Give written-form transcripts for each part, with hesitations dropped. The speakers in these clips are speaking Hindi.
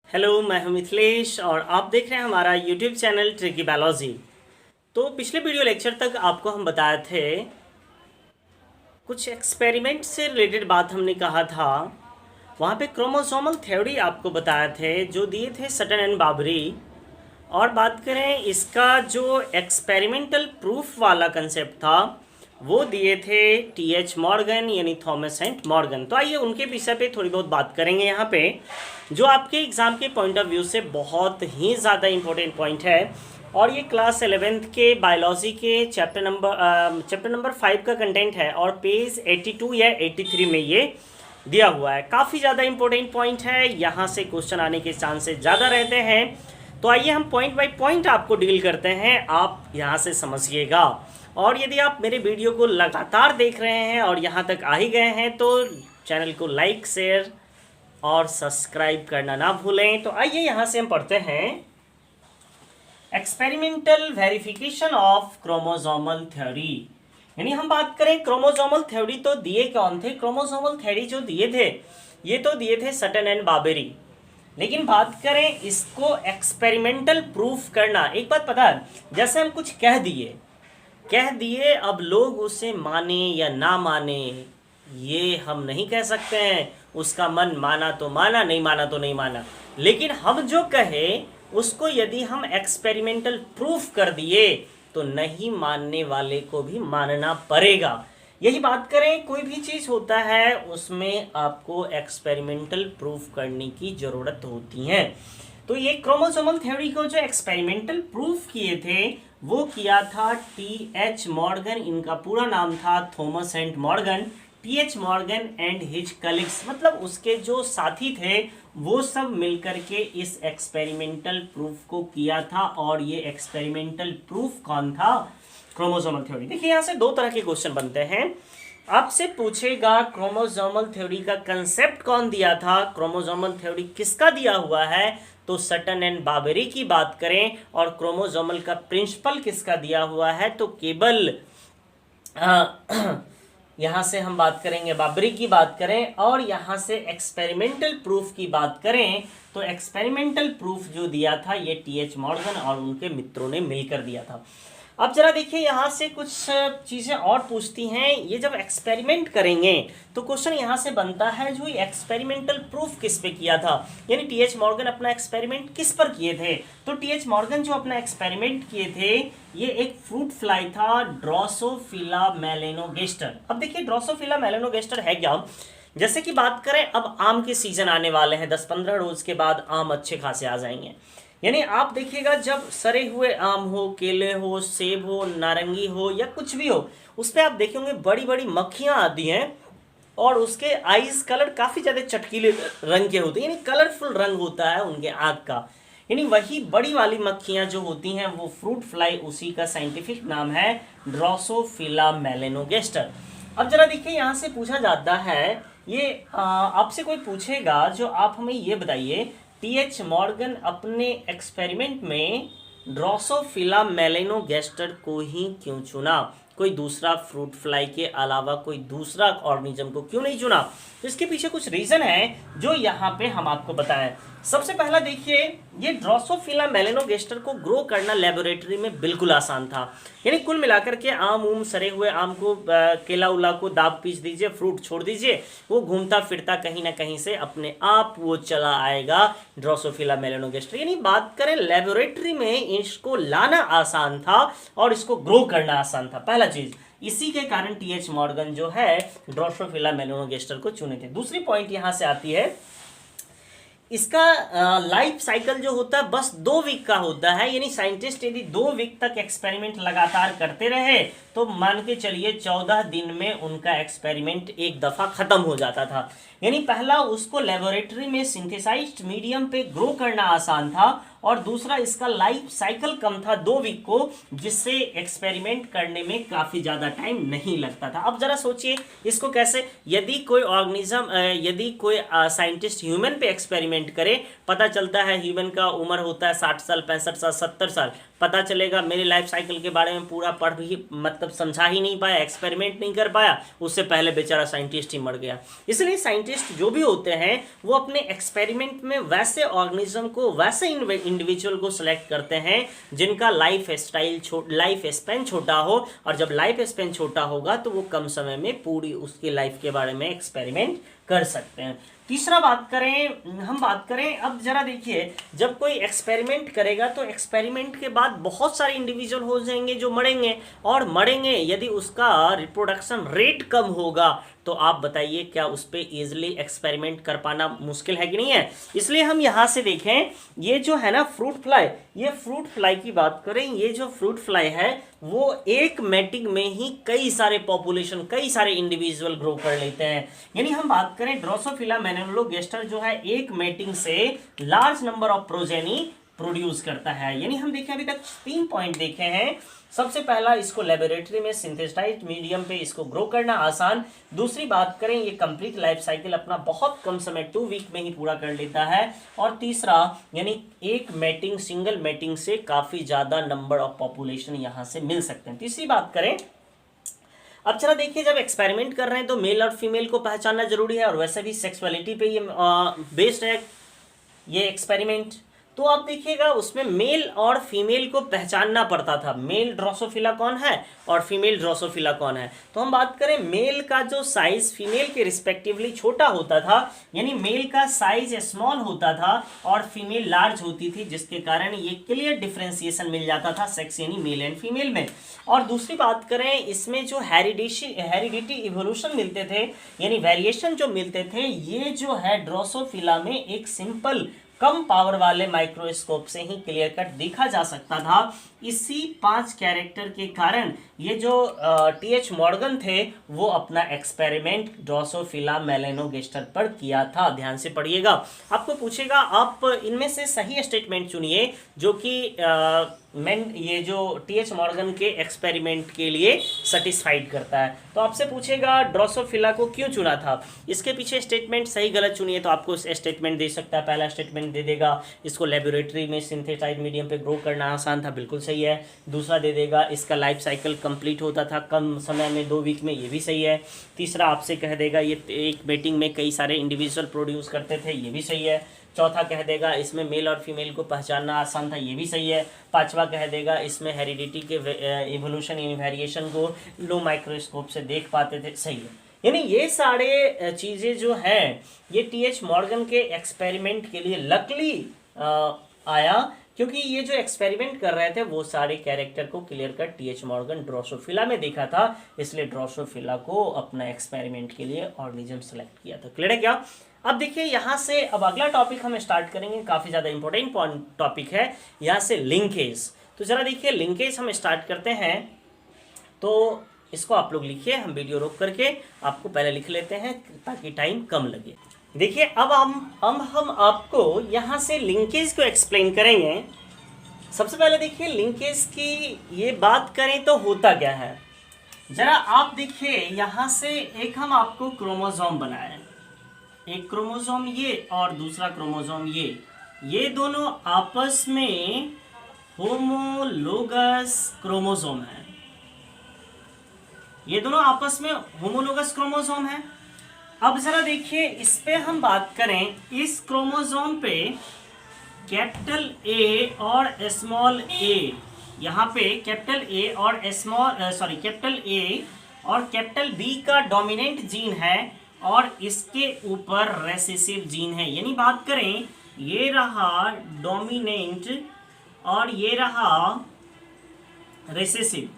हेलो, मैं हूं मिथिलेश और आप देख रहे हैं हमारा यूट्यूब चैनल ट्रिकी बायोलॉजी। तो पिछले वीडियो लेक्चर तक आपको हम बताए थे, कुछ एक्सपेरिमेंट से रिलेटेड बात हमने कहा था। वहाँ पे क्रोमोसोमल थ्योरी आपको बताए थे जो दिए थे सटन एंड बाबरी। और बात करें इसका जो एक्सपेरिमेंटल प्रूफ वाला कंसेप्ट था वो दिए थे टी.एच. मॉर्गन यानी थॉमस एंड मॉर्गन। तो आइए उनके विषय पे थोड़ी बहुत बात करेंगे यहाँ पे, जो आपके एग्ज़ाम के पॉइंट ऑफ व्यू से बहुत ही ज़्यादा इम्पोर्टेंट पॉइंट है। और ये क्लास 11th के बायोलॉजी के चैप्टर नंबर 5 का कंटेंट है और पेज 82 या 83 में ये दिया हुआ है। काफ़ी ज़्यादा इम्पोर्टेंट पॉइंट है, यहाँ से क्वेश्चन आने के चांसेस ज़्यादा रहते हैं। तो आइए हम पॉइंट बाय पॉइंट आपको डील करते हैं, आप यहाँ से समझिएगा। और यदि आप मेरे वीडियो को लगातार देख रहे हैं और यहाँ तक आ ही गए हैं तो चैनल को लाइक, शेयर और सब्सक्राइब करना ना भूलें। तो आइए यहाँ से हम पढ़ते हैं experimental verification of chromosomal theory. यानी हम बात करें क्रोमोसोमल थ्योरी, तो दिए कौन थे? क्रोमोसोमल थ्योरी जो दिए थे ये तो दिए थे सटन एंड बाबेरी। लेकिन बात करें इसको एक्सपेरिमेंटल प्रूफ करना, एक बात पता है, जैसे हम कुछ कह दिए अब लोग उसे माने या ना माने ये हम नहीं कह सकते हैं। उसका मन माना तो माना, नहीं माना तो नहीं माना। लेकिन हम जो कहे उसको यदि हम एक्सपेरिमेंटल प्रूफ कर दिए तो नहीं मानने वाले को भी मानना पड़ेगा। यही बात करें, कोई भी चीज़ होता है उसमें आपको एक्सपेरिमेंटल प्रूफ करने की ज़रूरत होती है। तो ये क्रोमोसोमल थ्योरी को जो एक्सपेरिमेंटल प्रूफ किए थे वो किया था टी.एच. मॉर्गन। इनका पूरा नाम था Thomas and Morgan. TH. Morgan and his colleagues, मतलब उसके जो साथी थे वो सब मिलकर के इस एक्सपेरिमेंटल प्रूफ को किया था। और ये एक्सपेरिमेंटल प्रूफ कौन था? Chromosomal theory. देखिए यहाँ से दो तरह के क्वेश्चन बनते हैं। आपसे पूछेगा क्रोमोसोमल थ्योरी का कंसेप्ट कौन दिया था, क्रोमोसोमल थ्योरी किसका दिया हुआ है, तो सटन एंड बाबेरी की बात करें। और क्रोमोसोमल का प्रिंसिपल किसका दिया हुआ है, तो केवल यहाँ से हम बात करेंगे बाबरी की बात करें। और यहाँ से एक्सपेरिमेंटल प्रूफ की बात करें तो एक्सपेरिमेंटल प्रूफ जो दिया था ये टी.एच. मॉर्गन और उनके मित्रों ने मिलकर दिया था। अब जरा देखिए यहाँ से कुछ चीज़ें और पूछती हैं। ये जब एक्सपेरिमेंट करेंगे तो क्वेश्चन यहाँ से बनता है जो ये एक्सपेरिमेंटल प्रूफ किस पे किया था, यानी टी.एच. मॉर्गन अपना एक्सपेरिमेंट किस पर किए थे। तो टी.एच. मॉर्गन जो अपना एक्सपेरिमेंट किए थे ये एक फ्रूट फ्लाई था, ड्रोसोफिला मेलेनोगेस्टर। अब देखिए ड्रोसोफिला मेलेनोगेस्टर है क्या। जैसे कि बात करें, अब आम के सीजन आने वाले हैं, 10-15 रोज के बाद आम अच्छे खासे आ जाएंगे। यानी आप देखिएगा जब सरे हुए आम हो, केले हो, सेब हो, नारंगी हो या कुछ भी हो, उस पर आप देखेंगे बड़ी बड़ी मक्खियाँ आती हैं और उसके आईज कलर काफ़ी ज़्यादा चटकीले रंग के होते हैं, यानी कलरफुल रंग होता है उनके आँख का। यानी वही बड़ी वाली मक्खियाँ जो होती हैं वो फ्रूट फ्लाई, उसी का साइंटिफिक नाम है ड्रोसोफिला मेलेनोगेस्टर। अब जरा देखिए यहाँ से पूछा जाता है, ये आपसे कोई पूछेगा जो आप हमें ये बताइए, टी.एच. मॉर्गन अपने एक्सपेरिमेंट में ड्रोसोफिला मेलेनोगेस्टर को ही क्यों चुना, कोई दूसरा फ्रूट फ्लाई के अलावा कोई दूसरा ऑर्गेनिज्म को क्यों नहीं चुना? तो इसके पीछे कुछ रीज़न है जो यहाँ पे हम आपको बताएं। सबसे पहला देखिए, ये ड्रोसोफिला मेलेनोगेस्टर को ग्रो करना लेबोरेटरी में बिल्कुल आसान था। यानी कुल मिलाकर के आम सरे हुए आम को, केला उला को दाब पीस दीजिए, फ्रूट छोड़ दीजिए, वो घूमता फिरता कहीं ना कहीं से अपने आप वो चला आएगा ड्रोसोफिला मेलेनोगेस्टर। यानी बात करें लेबोरेटरी में इसको लाना आसान था और इसको ग्रो करना आसान था, पहला चीज़। इसी के कारण टी.एच. मॉर्गन जो है ड्रोसोफिला मेलेनोगेस्टर को चुने थे। दूसरी पॉइंट यहाँ से आती है, इसका लाइफ साइकिल जो होता है बस 2 वीक का होता है। यानी साइंटिस्ट यदि 2 वीक तक एक्सपेरिमेंट लगातार करते रहे तो मान के चलिए 14 दिन में उनका एक्सपेरिमेंट एक दफ़ा ख़त्म हो जाता था। यानी पहला, उसको लेबोरेटरी में सिंथेसाइज्ड मीडियम पे ग्रो करना आसान था, और दूसरा इसका लाइफ साइकिल कम था 2 वीक को, जिससे एक्सपेरिमेंट करने में काफ़ी ज़्यादा टाइम नहीं लगता था। अब ज़रा सोचिए इसको कैसे, यदि कोई ऑर्गेनिज्म, यदि कोई साइंटिस्ट ह्यूमन पे एक्सपेरिमेंट करे पता चलता है ह्यूमन का उम्र होता है 60 साल, 65 साल, 70 साल, पता चलेगा। मेरे लाइफ साइकिल के बारे में पूरा पढ़ भी मतलब समझा ही नहीं पाया, एक्सपेरिमेंट नहीं कर पाया, उससे पहले बेचारा साइंटिस्ट ही मर गया। इसलिए साइंटिस्ट जो भी होते हैं वो अपने एक्सपेरिमेंट में वैसे ऑर्गेनिज्म को, वैसे इंडिविजुअल को सिलेक्ट करते हैं जिनका लाइफ स्पेन छोटा हो, और जब लाइफ स्पेन छोटा होगा तो वो कम समय में पूरी उसकी लाइफ के बारे में एक्सपेरिमेंट कर सकते हैं। तीसरा हम बात करें अब जरा देखिए, जब कोई एक्सपेरिमेंट करेगा तो एक्सपेरिमेंट के बाद बहुत सारे इंडिविजुअल हो जाएंगे जो मरेंगे, और मरेंगे यदि उसका रिप्रोडक्शन रेट कम होगा तो आप बताइए क्या उस पर ईजिली एक्सपेरिमेंट कर पाना मुश्किल है कि नहीं है। इसलिए हम यहाँ से देखें, ये जो है ना फ्रूट फ्लाई, ये फ्रूट फ्लाई की बात करें, ये जो फ्रूट फ्लाई है वो एक मेटिंग में ही कई सारे पॉपुलेशन, कई सारे इंडिविजुअल ग्रो कर लेते हैं। यानी हम बात करें ड्रोसोफिला मेनोलोगेस्टर जो है एक मेटिंग से large number of progeny produce करता है। यानी हम देखें अभी तक 3 पॉइंट देखे हैं। सबसे पहला, इसको लेबोरेटरी में सिंथेसाइज्ड मीडियम पे इसको ग्रो करना आसान। दूसरी बात करें, ये कंप्लीट लाइफ साइकिल अपना बहुत कम समय 2 वीक में ही पूरा कर लेता है। और तीसरा, यानी एक मेटिंग, सिंगल मेटिंग से काफ़ी ज़्यादा नंबर ऑफ पॉपुलेशन यहाँ से मिल सकते हैं। तीसरी बात करें, अब चला देखिए, जब एक्सपेरिमेंट कर रहे हैं तो मेल और फीमेल को पहचानना जरूरी है, और वैसे भी सेक्सुअलिटी पे ये बेस्ड है ये एक्सपेरिमेंट। तो आप देखिएगा उसमें मेल और फीमेल को पहचानना पड़ता था, मेल ड्रोसोफिला कौन है और फीमेल ड्रोसोफिला कौन है। तो हम बात करें, मेल का जो साइज फीमेल के रिस्पेक्टिवली छोटा होता था, यानी मेल का साइज स्मॉल होता था और फीमेल लार्ज होती थी, जिसके कारण ये क्लियर डिफ्रेंसिएशन मिल जाता था सेक्स यानी मेल एंड फीमेल में। और दूसरी बात करें, इसमें जो हेरिडिटी इवोल्यूशन मिलते थे, यानी वेरिएशन जो मिलते थे, ये जो है ड्रोसोफिला में एक सिंपल कम पावर वाले माइक्रोस्कोप से ही क्लियर कट देखा जा सकता था। इसी 5 कैरेक्टर के कारण ये जो टीएच मॉर्गन थे वो अपना एक्सपेरिमेंट ड्रोसोफिला मेलानोगेस्टर पर किया था। ध्यान से पढ़िएगा, आपको पूछेगा आप इनमें से सही स्टेटमेंट चुनिए जो कि ये जो टीएच मॉर्गन के एक्सपेरिमेंट के लिए सेटिस्फाइड करता है। तो आपसे पूछेगा ड्रोसोफिला को क्यों चुना था, इसके पीछे स्टेटमेंट सही गलत चुनिए, तो आपको स्टेटमेंट दे सकता है। पहला स्टेटमेंट दे देगा इसको लेबोरेटरी में सिंथेसाइज्ड मीडियम पे ग्रो करना आसान था, बिल्कुल सही है। दूसरा दे देगा इसका लाइफ साइकिल कंप्लीट होता था कम समय में 2 वीक में, ये भी सही है। तीसरा आपसे कह देगा ये एक मीटिंग में कई सारे इंडिविजुअल प्रोड्यूस करते थे, ये भी सही है। चौथा कह देगा इसमें मेल और फीमेल को पहचानना आसान था, ये भी सही है। पांचवा कह देगा इसमें हेरिडिटी के इवोल्यूशन यानी वेरिएशन को लो माइक्रोस्कोप से देख पाते थे, सही है। यानी ये सारे चीज़ें जो हैं ये टीएच मॉर्गन के एक्सपेरिमेंट के लिए लकली आया, क्योंकि ये जो एक्सपेरिमेंट कर रहे थे वो सारे कैरेक्टर को clear cut T H Morgan drosophila में देखा था, इसलिए ड्रोसोफिला को अपना एक्सपेरिमेंट के लिए ऑर्गेनिज्म सेलेक्ट किया था। क्लियर है क्या? अब देखिए यहाँ से अब अगला टॉपिक हम स्टार्ट करेंगे, काफ़ी ज़्यादा इंपॉर्टेंट टॉपिक है, यहाँ से लिंकेज। तो ज़रा देखिए लिंकेज हम स्टार्ट करते हैं, तो इसको आप लोग लिखिए, हम वीडियो रोक करके आपको पहले लिख लेते हैं ताकि टाइम कम लगे। देखिए अब हम आपको यहाँ से लिंकेज को एक्सप्लेन करेंगे। सबसे पहले देखिए लिंकेज की ये बात करें तो होता क्या है, जरा आप देखिए यहाँ से एक हम आपको क्रोमोसोम बनाए, एक क्रोमोसोम ये और दूसरा क्रोमोसोम ये दोनों आपस में होमोलोगस क्रोमोसोम है, ये दोनों आपस में होमोलोगस क्रोमोसोम है। अब जरा देखिए इस पे हम बात करें, इस क्रोमोसोम पे कैपिटल ए और स्मॉल ए, यहाँ पे कैपिटल ए और कैपिटल ए और कैपिटल बी का डोमिनेंट जीन है और इसके ऊपर रेसेसिव जीन है। यानी बात करें ये रहा डोमिनेंट और ये रहा रेसेसिव।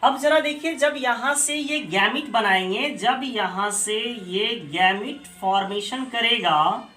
अब जरा देखिए जब यहाँ से ये गैमिट बनाएंगे, जब यहाँ से ये गैमिट फॉर्मेशन करेगा,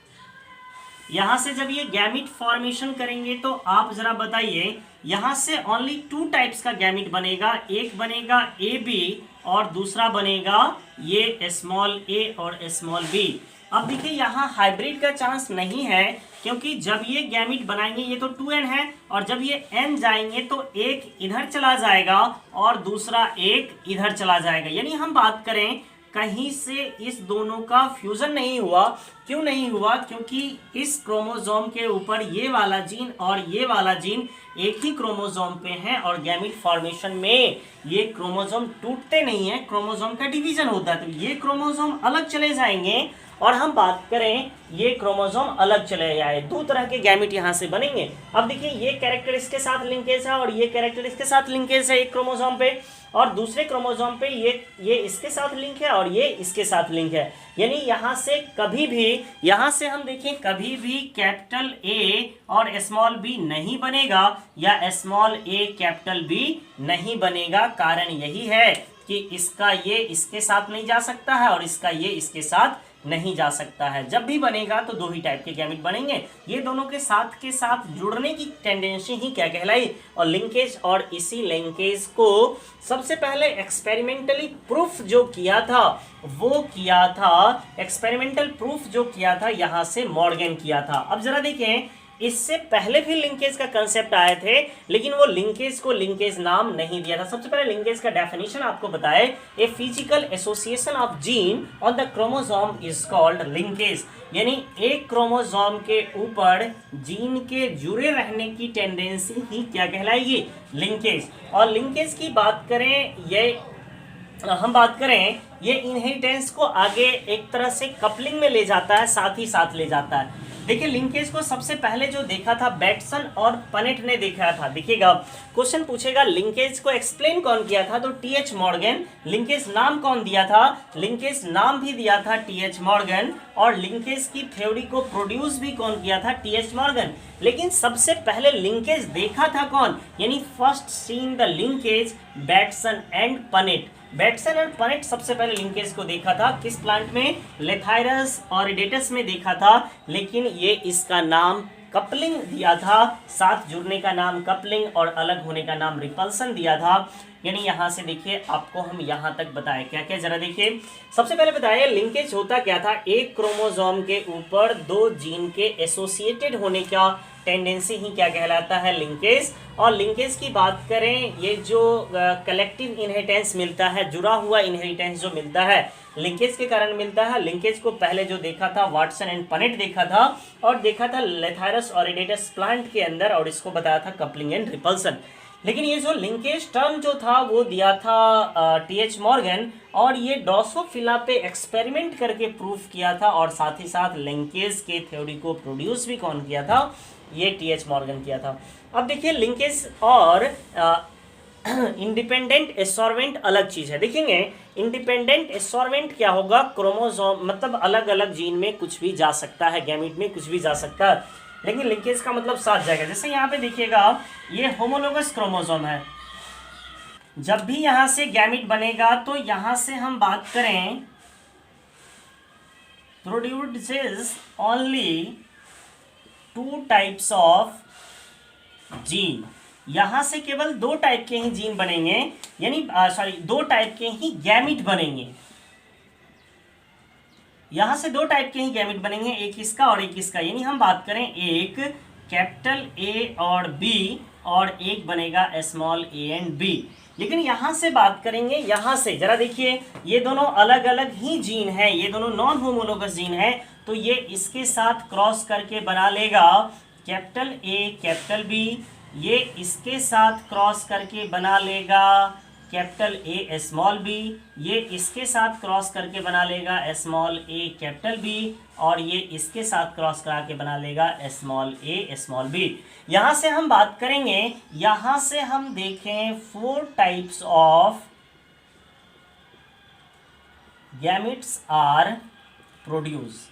यहाँ से जब ये गैमिट फॉर्मेशन करेंगे तो आप जरा बताइए यहाँ से ओनली 2 टाइप्स का गैमिट बनेगा, एक बनेगा ए बी और दूसरा बनेगा ये स्मॉल ए और स्मॉल बी। अब देखिए यहाँ हाइब्रिड का चांस नहीं है, क्योंकि जब ये गैमिट बनाएंगे ये तो 2n है और जब ये n जाएंगे तो एक इधर चला जाएगा और दूसरा एक इधर चला जाएगा। यानी हम बात करें कहीं से इस दोनों का फ्यूजन नहीं हुआ, क्यों नहीं हुआ? क्योंकि इस क्रोमोसोम के ऊपर ये वाला जीन और ये वाला जीन एक ही क्रोमोसोम पे हैं और गैमीट फॉर्मेशन में ये क्रोमोसोम टूटते नहीं है, क्रोमोसोम का डिवीजन होता है। तो ये क्रोमोसोम अलग चले जाएंगे और हम बात करें ये क्रोमोसोम अलग चले जाए, दो तरह के गैमीट यहाँ से बनेंगे। अब देखिए ये कैरेक्टर इसके साथ लिंकेज है और ये कैरेक्टर इसके साथ लिंकेज है एक क्रोमोसोम पे, और दूसरे क्रोमोसोम पे ये इसके साथ लिंक है और ये इसके साथ लिंक है। यानी यहाँ से कभी भी, यहाँ से हम देखें कभी भी कैपिटल ए और स्मॉल बी नहीं बनेगा या स्मॉल ए कैपिटल बी नहीं बनेगा। कारण यही है कि इसका ये इसके साथ नहीं जा सकता है और इसका ये इसके साथ नहीं जा सकता है। जब भी बनेगा तो दो ही टाइप के गैमेट बनेंगे। ये दोनों के साथ जुड़ने की टेंडेंसी ही क्या कहलाई? और लिंकेज। और इसी लिंकेज को सबसे पहले एक्सपेरिमेंटली प्रूफ जो किया था वो किया था, एक्सपेरिमेंटल प्रूफ जो किया था यहाँ से मॉर्गन किया था। अब जरा देखें, इससे पहले भी लिंकेज का कंसेप्ट आए थे लेकिन वो लिंकेज को लिंकेज नाम नहीं दिया था। सबसे पहले लिंकेज का डेफिनेशन आपको बताए, a physical association of gene on the chromosome is called linkage. यानी एक क्रोमोसोम के ऊपर जीन के जुड़े रहने की टेंडेंसी ही क्या कहलाएगी? लिंकेज। और लिंकेज की बात करें, हम बात करें ये इनहेरिटेंस को आगे एक तरह से कपलिंग में ले जाता है, साथ ही साथ ले जाता है। देखिए लिंकेज को सबसे पहले जो देखा था बैटसन और पनेट ने देखा था। देखिएगा क्वेश्चन पूछेगा लिंकेज को एक्सप्लेन कौन किया था, तो टीएच मॉर्गन। लिंकेज नाम कौन दिया था? लिंकेज नाम भी दिया था टीएच मॉर्गन, और लिंकेज की थ्योरी को प्रोड्यूस भी कौन किया था? T H Morgan. लेकिन सबसे पहले लिंकेज देखा था कौन? यानी first seen the linkage Bateson and Punnett. Bateson और पनेट सबसे पहले लिंकेज को देखा था। किस प्लांट में? लेथायरस ऑरिडेटस में देखा था। लेकिन ये इसका नाम कपलिंग दिया था, साथ जुड़ने का नाम कपलिंग और अलग होने का नाम रिपल्सन दिया था। यानी यहाँ से देखिए आपको हम यहाँ तक बताए क्या क्या, जरा देखिए। सबसे पहले बताया लिंकेज होता क्या था? एक क्रोमोसोम के ऊपर दो जीन के एसोसिएटेड होने का टेंडेंसी ही क्या कहलाता है? लिंकेज। और लिंकेज की बात करें, ये जो कलेक्टिव इनहेरिटेंस मिलता है, जुड़ा हुआ इनहेरिटेंस जो मिलता है लिंकेज के कारण मिलता है। लिंकेज को पहले जो देखा था वाटसन एंड पनेट देखा था, और देखा था लेथायरस ऑरिडेटस प्लांट के अंदर, और इसको बताया था कपलिंग एंड रिपल्सन। लेकिन ये जो लिंकेज टर्म जो था वो दिया था टीएच मॉर्गन, और ये ड्रोसोफिला पे एक्सपेरिमेंट करके प्रूफ किया था, और साथ ही साथ लिंकेज के थ्योरी को प्रोड्यूस भी कौन किया था? ये टीएच मॉर्गन किया था। अब देखिए लिंकेज और इंडिपेंडेंट एसॉर्वेंट अलग चीज है। देखेंगे इंडिपेंडेंट एसॉर्वेंट क्या होगा? क्रोमोसोम मतलब अलग अलग जीन में कुछ भी जा सकता है, गैमीट में कुछ भी जा सकता है, लेकिन लिंकेज का मतलब साथ जाएगा। जैसे यहाँ पे देखिएगा ये होमोलोगस क्रोमोसोम है, जब भी यहाँ से गैमीट बनेगा तो यहाँ से हम बात करें produces only 2 types of gene. यहाँ से केवल 2 टाइप के ही जीन बनेंगे, यानी 2 टाइप के ही गैमीट बनेंगे। यहाँ से 2 टाइप के ही गैमीट बनेंगे, एक इसका और एक इसका। यानी हम बात करें एक कैपिटल ए और बी, और एक बनेगा स्मॉल ए एंड बी। लेकिन यहाँ से बात करेंगे, यहाँ से जरा देखिए ये दोनों अलग अलग ही जीन है, ये दोनों नॉन होमोलोगस जीन है, तो ये इसके साथ क्रॉस करके बना लेगा कैपिटल ए कैपिटल बी, ये इसके साथ क्रॉस करके बना लेगा कैपिटल ए स्मॉल बी, ये इसके साथ क्रॉस करके बना लेगा स्मॉल ए कैपिटल बी, और ये इसके साथ क्रॉस करा के बना लेगा स्मॉल ए स्मॉल बी। यहाँ से हम बात करेंगे, यहाँ से हम देखें 4 types of gametes are produce.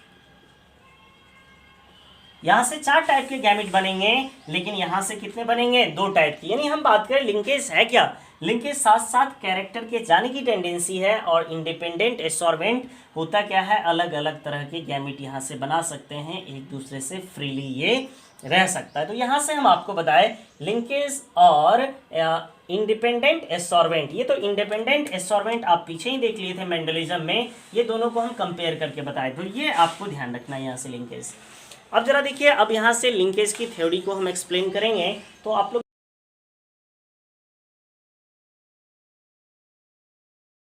यहाँ से 4 टाइप के गैमेट बनेंगे, लेकिन यहाँ से कितने बनेंगे? 2 टाइप की। यानी हम बात करें लिंकेज है क्या? लिंकेज साथ साथ कैरेक्टर के जाने की टेंडेंसी है, और इंडिपेंडेंट एसॉर्वेंट होता क्या है? अलग अलग तरह के गैमेट यहाँ से बना सकते हैं, एक दूसरे से फ्रीली ये रह सकता है। तो यहाँ से हम आपको बताएं लिंकेज और इंडिपेंडेंट एसॉर्वेंट। ये तो इंडिपेंडेंट एसॉर्वेंट आप पीछे ही देख लिए थे मेंडलिज्म में, ये दोनों को हम कंपेयर करके बताए, तो ये आपको ध्यान रखना है यहाँ से लिंकेज। अब जरा देखिए, अब यहाँ से लिंकेज की थ्योरी को हम एक्सप्लेन करेंगे, तो आप लोग